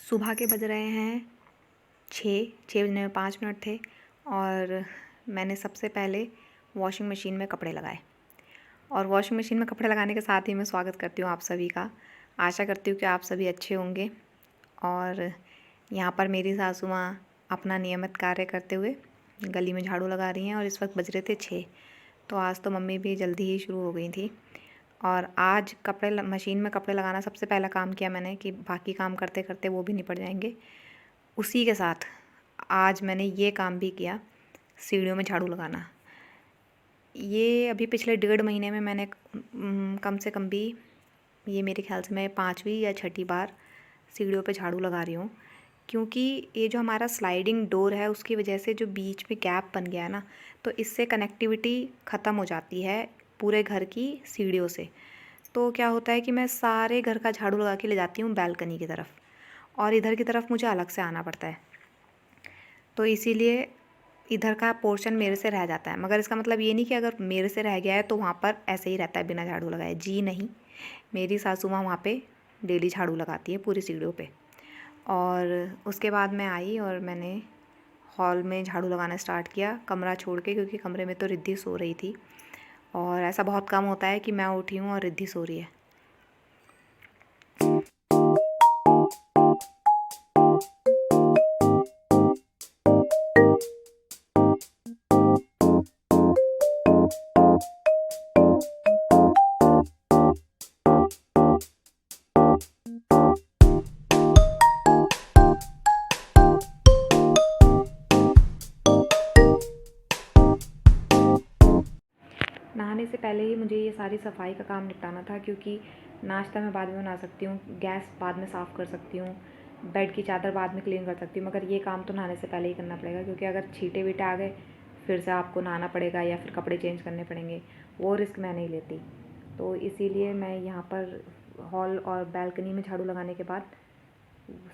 सुबह के बज रहे हैं 6 बजने में 5 मिनट थे और मैंने सबसे पहले वॉशिंग मशीन में कपड़े लगाए। और वॉशिंग मशीन में कपड़े लगाने के साथ ही मैं स्वागत करती हूँ आप सभी का। आशा करती हूँ कि आप सभी अच्छे होंगे। और यहाँ पर मेरी सासू माँ अपना नियमित कार्य करते हुए गली में झाड़ू लगा रही हैं और इस वक्त बज रहे थे 6। तो आज तो मम्मी भी जल्दी ही शुरू हो गई थी। और आज मशीन में कपड़े लगाना सबसे पहला काम किया मैंने कि बाकी काम करते करते वो भी निपट जाएंगे। उसी के साथ आज मैंने ये काम भी किया, सीढ़ियों में झाड़ू लगाना। ये अभी पिछले 1.5 महीने में मैंने कम से कम भी, ये मेरे ख्याल से मैं 5वीं या 6ठी बार सीढ़ियों पे झाड़ू लगा रही हूँ। क्योंकि ये जो हमारा स्लाइडिंग डोर है उसकी वजह से जो बीच में गैप बन गया है ना, तो इससे कनेक्टिविटी ख़त्म हो जाती है पूरे घर की सीढ़ियों से। तो क्या होता है कि मैं सारे घर का झाड़ू लगा के ले जाती हूँ बैल्कनी की तरफ, और इधर की तरफ मुझे अलग से आना पड़ता है। तो इसीलिए इधर का पोर्शन मेरे से रह जाता है। मगर इसका मतलब ये नहीं कि अगर मेरे से रह गया है तो वहाँ पर ऐसे ही रहता है बिना झाड़ू लगाए। जी नहीं, मेरी सासू माँ वहाँ पे डेली झाड़ू लगाती है पूरी सीढ़ियों पे। और उसके बाद मैं आई और मैंने हॉल में झाड़ू लगाना स्टार्ट किया, कमरा छोड़ के, क्योंकि कमरे में तो रिद्धि सो रही थी। और ऐसा बहुत कम होता है कि मैं उठी हूँ और रिद्धि सो रही है। नहाने से पहले ही मुझे ये सारी सफाई का काम निपटाना था, क्योंकि नाश्ता मैं बाद में बना सकती हूँ, गैस बाद में साफ़ कर सकती हूँ, बेड की चादर बाद में क्लीन कर सकती हूँ, मगर ये काम तो नहाने से पहले ही करना पड़ेगा। क्योंकि अगर छींटे वीटे आ गए फिर से आपको नहाना पड़ेगा या फिर कपड़े चेंज करने पड़ेंगे, वो रिस्क मैं नहीं लेती। तो इसीलिए मैं यहाँ पर हॉल और बैल्कनी में झाड़ू लगाने के बाद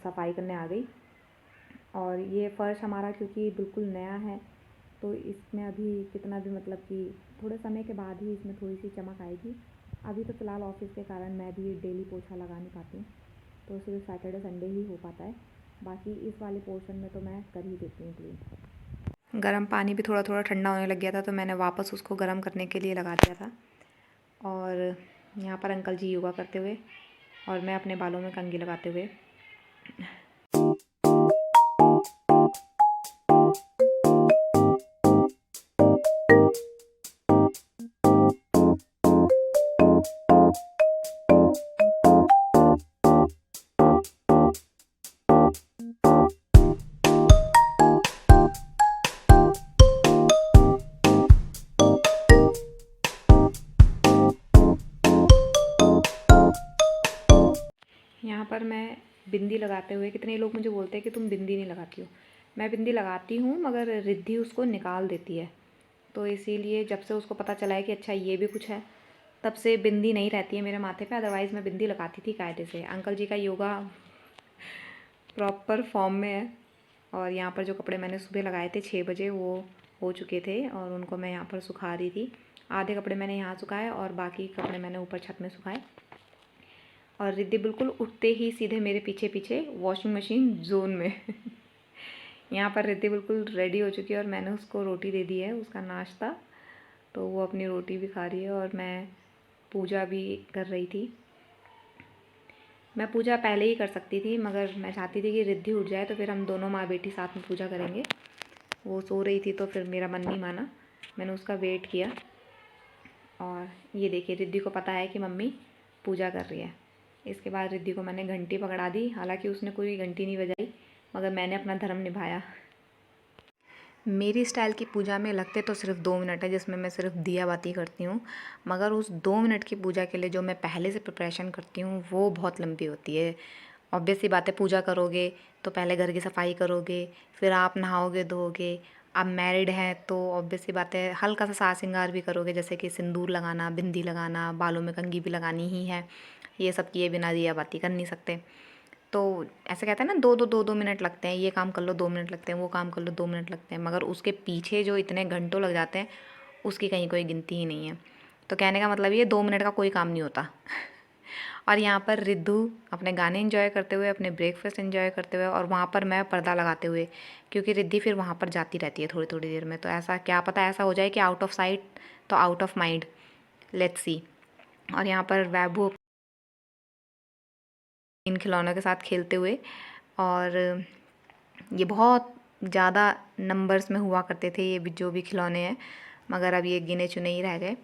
सफाई करने आ गई। और ये फ़र्श हमारा क्योंकि बिल्कुल नया है, तो इसमें अभी कितना भी, मतलब कि थोड़े समय के बाद ही इसमें थोड़ी सी चमक आएगी। अभी तो फ़िलहाल ऑफिस के कारण मैं भी डेली पोछा लगा नहीं पाती हूँ, तो सिर्फ सैटरडे संडे ही हो पाता है। बाकी इस वाले पोर्शन में तो मैं कर ही देती हूँ क्लीन। गर्म पानी भी थोड़ा थोड़ा ठंडा होने लग गया था, तो मैंने वापस उसको गर्म करने के लिए लगा दिया था। और यहाँ पर अंकल जी योगा करते हुए और मैं अपने बालों में कंघी लगाते हुए। यहाँ पर मैं बिंदी लगाते हुए, कितने लोग मुझे बोलते हैं कि तुम बिंदी नहीं लगाती हो। मैं बिंदी लगाती हूँ मगर रिद्धि उसको निकाल देती है। तो इसीलिए जब से उसको पता चला है कि अच्छा ये भी कुछ है, तब से बिंदी नहीं रहती है मेरे माथे पे। अदरवाइज़ मैं बिंदी लगाती थी कायदे से। अंकल जी का योगा प्रॉपर फॉर्म में है। और यहाँ पर जो कपड़े मैंने सुबह लगाए थे 6 बजे, वो हो चुके थे और उनको मैं यहाँ पर सुखा रही थी। आधे कपड़े मैंने यहाँ सुखाए और बाकी कपड़े मैंने ऊपर छत में सुखाए। और रिद्धि बिल्कुल उठते ही सीधे मेरे पीछे पीछे वॉशिंग मशीन जोन में यहाँ पर रिद्धि बिल्कुल रेडी हो चुकी है और मैंने उसको रोटी दे दी है, उसका नाश्ता। तो वो अपनी रोटी भी खा रही है और मैं पूजा भी कर रही थी। मैं पूजा पहले ही कर सकती थी, मगर मैं चाहती थी कि रिद्धि उठ जाए तो फिर हम दोनों माँ बेटी साथ में पूजा करेंगे। वो सो रही थी तो फिर मेरा मन नहीं माना, मैंने उसका वेट किया। और ये देखिए, रिद्धि को पता है कि मम्मी पूजा कर रही है। इसके बाद रिद्धि को मैंने घंटी पकड़ा दी। हालांकि उसने कोई घंटी नहीं बजाई, मगर मैंने अपना धर्म निभाया। मेरी स्टाइल की पूजा में लगते तो सिर्फ 2 मिनट है, जिसमें मैं सिर्फ दिया बाती करती हूँ। मगर उस 2 मिनट की पूजा के लिए जो मैं पहले से प्रिपरेशन करती हूँ वो बहुत लंबी होती है। ऑब्वियस सी बात है, पूजा करोगे तो पहले घर की सफाई करोगे, फिर आप नहाओगे धोओगे। आप मैरिड हैं तो ऑब्वियस सी बात है हल्का सा साज श्रृंगार भी करोगे, जैसे कि सिंदूर लगाना, बिंदी लगाना, बालों में कंघी भी लगानी ही है। ये सब किए बिना दिया बाती कर नहीं सकते। तो ऐसे कहते हैं ना, दो मिनट लगते हैं, ये काम कर लो 2 मिनट लगते हैं, वो काम कर लो 2 मिनट लगते हैं, मगर उसके पीछे जो इतने घंटों लग जाते हैं उसकी कहीं कोई गिनती ही नहीं है। तो कहने का मतलब ये 2 मिनट का कोई काम नहीं होता और यहाँ पर रिद्धू अपने गाने एंजॉय करते हुए, अपने ब्रेकफास्ट एंजॉय करते हुए, और वहाँ पर मैं पर्दा लगाते हुए, क्योंकि रिद्धि फिर वहाँ पर जाती रहती है थोड़ी थोड़ी देर में, तो ऐसा क्या पता ऐसा हो जाए कि आउट ऑफ साइट तो out of mind, let's see. और यहाँ पर वैभू इन खिलौनों के साथ खेलते हुए, और ये बहुत ज़्यादा नंबर्स में हुआ करते थे ये भी जो भी खिलौने हैं, मगर अब ये गिने चुने ही रह गए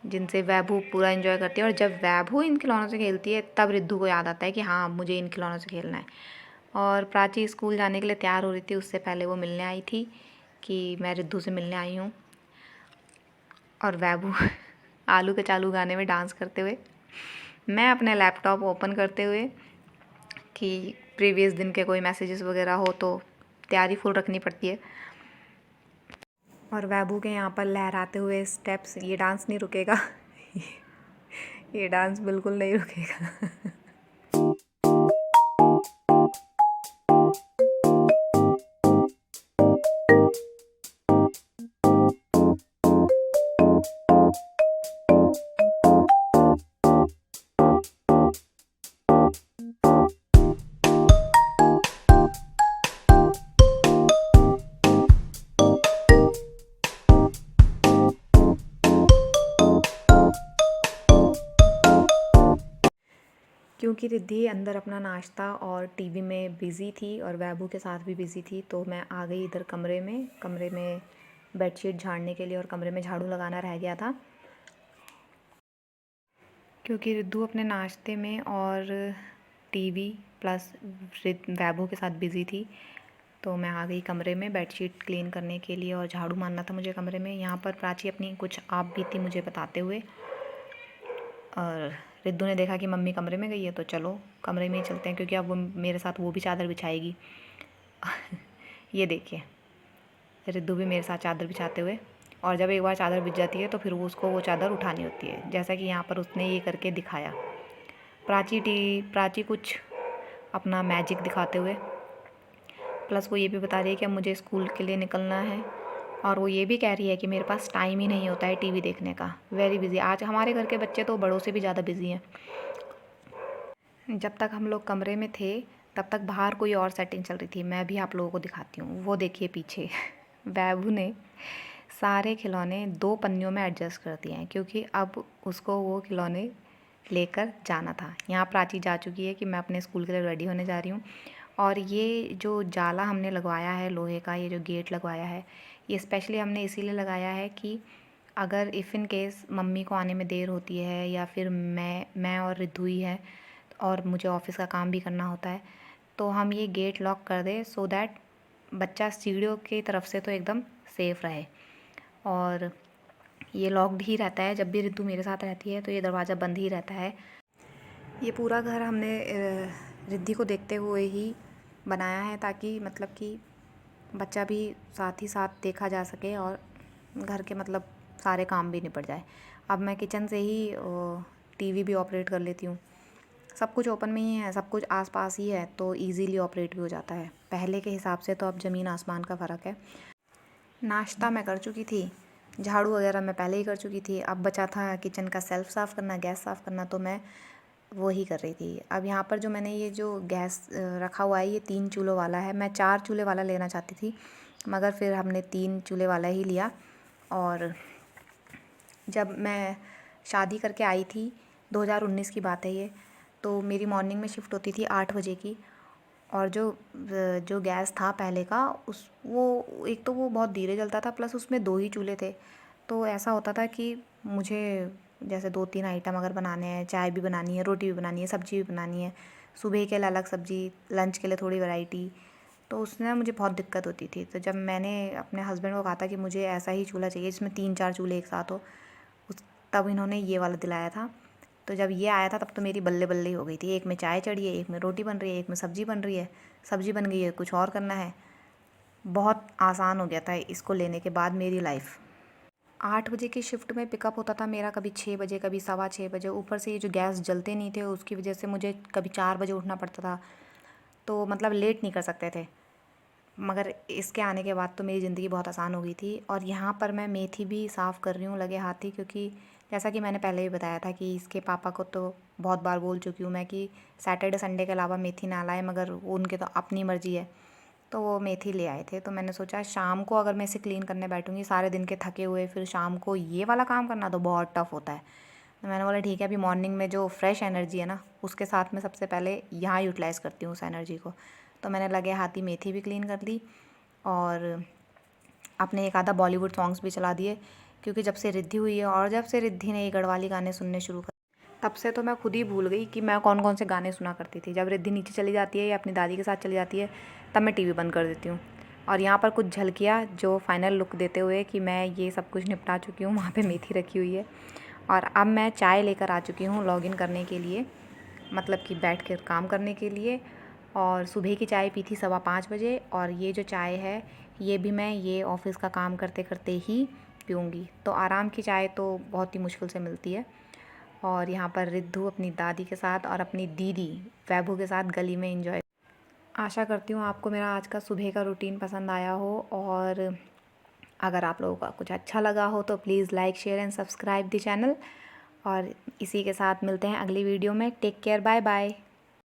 जिनसे वैभू पूरा एंजॉय करती है। और जब वैभू इन खिलौनों से खेलती है तब रिद्धू को याद आता है कि हाँ मुझे इन खिलौनों से खेलना है। और प्राची स्कूल जाने के लिए तैयार हो रही थी, उससे पहले वो मिलने आई थी कि मैं रिद्धू से मिलने आई हूँ। और वैभू आलू के चालू गाने में डांस करते हुए, मैं अपने लैपटॉप ओपन करते हुए कि प्रीवियस दिन के कोई मैसेजेस वगैरह हो तो तैयारी फुल रखनी पड़ती है। और वैभू के यहाँ पर लहराते हुए स्टेप्स, ये डांस नहीं रुकेगा ये डांस बिल्कुल नहीं रुकेगा क्योंकि रिद्धि अंदर अपना नाश्ता और टीवी में बिज़ी थी और वैभू के साथ भी बिज़ी थी, तो मैं आ गई इधर कमरे में बेडशीट झाड़ने के लिए, और कमरे में झाड़ू लगाना रह गया था क्योंकि रिद्धू अपने नाश्ते में और टीवी प्लस वैभू के साथ बिज़ी थी। तो मैं आ गई कमरे में बेडशीट क्लीन करने के लिए और झाड़ू मारना था मुझे कमरे में। यहाँ पर प्राची अपनी कुछ आप बीती मुझे बताते हुए, और रिद्धू ने देखा कि मम्मी कमरे में गई है तो चलो कमरे में ही चलते हैं, क्योंकि अब वो मेरे साथ वो भी चादर बिछाएगी ये देखिए रिद्धू भी मेरे साथ चादर बिछाते हुए, और जब एक बार चादर बिछ जाती है तो फिर वो चादर उठानी होती है, जैसा कि यहाँ पर उसने ये करके दिखाया। प्राची कुछ अपना मैजिक दिखाते हुए, प्लस वो ये भी बता रही है कि अब मुझे स्कूल के लिए निकलना है, और वो ये भी कह रही है कि मेरे पास टाइम ही नहीं होता है टीवी देखने का, वेरी बिज़ी। आज हमारे घर के बच्चे तो बड़ों से भी ज़्यादा बिज़ी हैं। जब तक हम लोग कमरे में थे तब तक बाहर कोई और सेटिंग चल रही थी, मैं भी आप लोगों को दिखाती हूँ। वो देखिए पीछे वैभू ने सारे खिलौने 2 पन्नियों में एडजस्ट कर दिए हैं, क्योंकि अब उसको वो खिलौने लेकर जाना था। यहाँ प्राची जा चुकी है कि मैं अपने स्कूल के लिए रेडी होने जा रही हूँ। और ये जो जाला हमने लगवाया है लोहे का, ये जो गेट लगवाया है, ये स्पेशली हमने इसीलिए लगाया है कि अगर इफ़ इन केस मम्मी को आने में देर होती है, या फिर मैं और रिद्धू ही है और मुझे ऑफ़िस का काम भी करना होता है, तो हम ये गेट लॉक कर दें, सो दैट बच्चा सीढ़ियों की तरफ से तो एकदम सेफ़ रहे। और ये लॉक्ड ही रहता है, जब भी रिद्धू मेरे साथ रहती है तो ये दरवाज़ा बंद ही रहता है। ये पूरा घर हमने रिद्धि को देखते हुए ही बनाया है, ताकि मतलब कि बच्चा भी साथ ही साथ देखा जा सके और घर के मतलब सारे काम भी निपट जाए। अब मैं किचन से ही टीवी भी ऑपरेट कर लेती हूँ, सब कुछ ओपन में ही है, सब कुछ आसपास ही है, तो इजीली ऑपरेट भी हो जाता है। पहले के हिसाब से तो अब ज़मीन आसमान का फ़र्क है। नाश्ता मैं कर चुकी थी, झाड़ू वगैरह मैं पहले ही कर चुकी थी, अब बचा था किचन का सेल्फ साफ़ करना, गैस साफ़ करना, तो मैं वो ही कर रही थी। अब यहाँ पर जो मैंने ये जो गैस रखा हुआ है ये 3 चूल्हों वाला है। मैं 4 चूल्हे वाला लेना चाहती थी, मगर फिर हमने 3 चूल्हे वाला ही लिया। और जब मैं शादी करके आई थी, 2019 की बात है ये, तो मेरी मॉर्निंग में शिफ्ट होती थी 8 बजे की, और जो गैस था पहले का वो एक तो वो बहुत धीरे जलता था, प्लस उसमें 2 ही चूल्हे थे। तो ऐसा होता था कि मुझे जैसे 2-3 आइटम अगर बनाने हैं, चाय भी बनानी है, रोटी भी बनानी है, सब्ज़ी भी बनानी है, सुबह के लिए अलग सब्ज़ी, लंच के लिए थोड़ी वैरायटी, तो उसमें मुझे बहुत दिक्कत होती थी। तो जब मैंने अपने हस्बैंड को कहा था कि मुझे ऐसा ही चूल्हा चाहिए जिसमें 3-4 चूल्हे एक साथ हो, तब इन्होंने ये वाला दिलाया था। तो जब ये आया था तब तो मेरी बल्ले बल्ले ही हो गई थी। एक में चाय चढ़ी है, एक में रोटी बन रही है, एक में सब्ज़ी बन रही है, सब्ज़ी बन गई है, कुछ और करना है। बहुत आसान हो गया था इसको लेने के बाद मेरी लाइफ। 8 बजे की शिफ्ट में पिकअप होता था मेरा, कभी 6 बजे, कभी 6:15 बजे। ऊपर से ये जो गैस जलते नहीं थे उसकी वजह से मुझे कभी 4 बजे उठना पड़ता था, तो मतलब लेट नहीं कर सकते थे। मगर इसके आने के बाद तो मेरी ज़िंदगी बहुत आसान हो गई थी। और यहाँ पर मैं मेथी भी साफ़ कर रही हूँ लगे हाथ ही, क्योंकि जैसा कि मैंने पहले भी बताया था कि इसके पापा को तो बहुत बार बोल चुकी हूँ मैं कि सैटरडे संडे के अलावा मेथी ना लाए, मगर वो उनके तो अपनी मर्ज़ी है। तो वो मेथी ले आए थे, तो मैंने सोचा शाम को अगर मैं इसे क्लीन करने बैठूँगी सारे दिन के थके हुए, फिर शाम को ये वाला काम करना तो बहुत टफ़ होता है। तो मैंने बोला ठीक है, अभी मॉर्निंग में जो फ्रेश एनर्जी है ना, उसके साथ में सबसे पहले यहाँ यूटिलाइज़ करती हूँ उस एनर्जी को। तो मैंने लगे हाथ ही मेथी भी क्लीन कर ली और अपने एक आधा बॉलीवुड सॉन्ग्स भी चला दिए, क्योंकि जब से रिद्धि हुई है और जब से रिद्धि ने ये गढ़वाली गाने सुनने शुरू कर, तब से तो मैं खुद ही भूल गई कि मैं कौन कौन से गाने सुना करती थी। जब रिद्धि नीचे चली जाती है या अपनी दादी के साथ चली जाती है, तब मैं टीवी बंद कर देती हूँ। और यहाँ पर कुछ झलकियाँ जो फाइनल लुक देते हुए कि मैं ये सब कुछ निपटा चुकी हूँ, वहाँ पे मेथी रखी हुई है। और अब मैं चाय लेकर आ चुकी हूँ लॉगिन करने के लिए, मतलब कि बैठ कर काम करने के लिए। और सुबह की चाय पी थी 5:15 बजे, और ये जो चाय है ये भी मैं ये ऑफ़िस का काम करते करते ही पीऊँगी। तो आराम की चाय तो बहुत ही मुश्किल से मिलती है। और यहाँ पर रिद्धू अपनी दादी के साथ और अपनी दीदी वैभू के साथ गली में एंजॉय। आशा करती हूँ आपको मेरा आज का सुबह का रूटीन पसंद आया हो, और अगर आप लोगों का कुछ अच्छा लगा हो तो please like share and subscribe the channel. और इसी के साथ मिलते हैं अगली वीडियो में। Take care, bye bye.